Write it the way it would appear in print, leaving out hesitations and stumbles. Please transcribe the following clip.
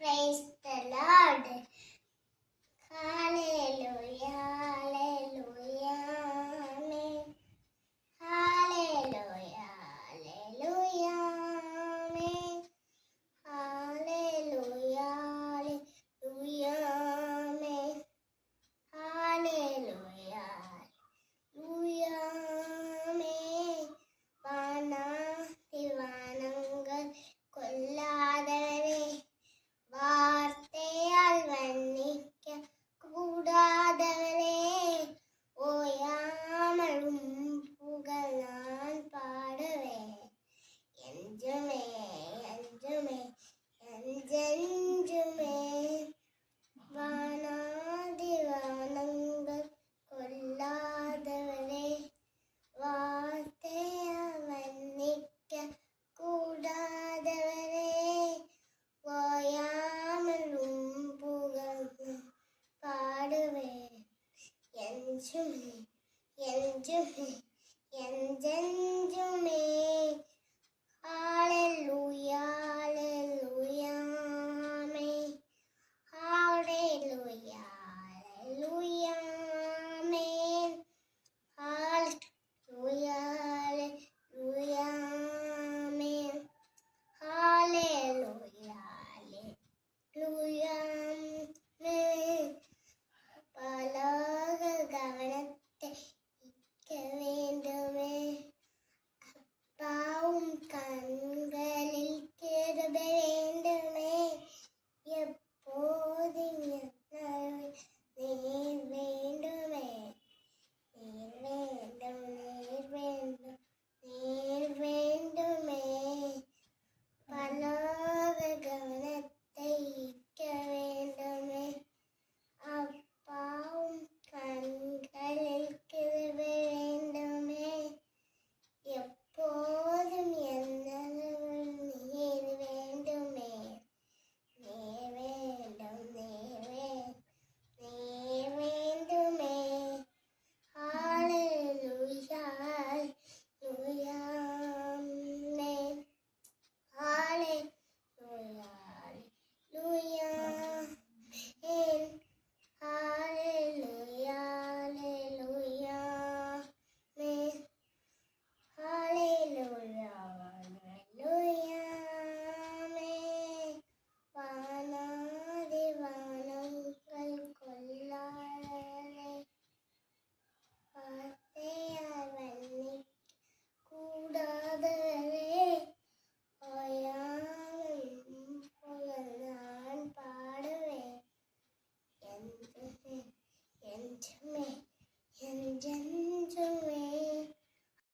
Praise the Lord. Hallelujah, hallelujah, amen. Hallelujah, hallelujah, amen. Hallelujah, hallelujah, amen. Hallelujah, hallelujah, amen. வானங்கள் கொள்ளாதவரே, வார்த்தையால் வர்ணிக்க கூடாதவரே, ஓயாமல் புகழ் நான் பாடுவேன். என்றுமே என்றுமே என்றென்றுமே. வானாதி வானங்கள் கொள்ளாதவரே, வார்த்தையால் வர்ணிக்க கூடாதவரே, ஓயாமல் புகழ் பாடுவேன். என்றுமே என்றுமே என்றென்றுமே. Hallelujah, hallelujah, amen. Hallelujah, hallelujah, amen. Hallelujah, hallelujah, amen. Hallelujah, hallelujah, amen. பலக கவனத்தை ஈர்க்க வேண்டுமே, பாவும் கண்களில் கிருபை வேண்டுமே. எப்போதும் நீர் வேண்டுமே, நீர் வேண்டும், நீர் வேண்டும், நீர் வேண்டுமே. பலக கவனத்தை ஈர்க்க வேண்டுமே, அப்பாவும் கண்களில் கிருபை வேண்டுமே. எப்போதும் நீர் வேண்டுமே, நீர் வேண்டும், நீர் வேண்டுமே. Hallelujah, hallelujah, amen. Hallelujah, hallelujah, amen. Hallelujah, hallelujah, amen. Hallelujah, hallelujah, amen. வானாதி வானங்கள் கொள்ளாதவரே, வார்த்தையால் வர்ணிக்க கூடாதவரே, ஓயாமல் புகழ் நான் பாடுவேன். என்றுமே என்றுமே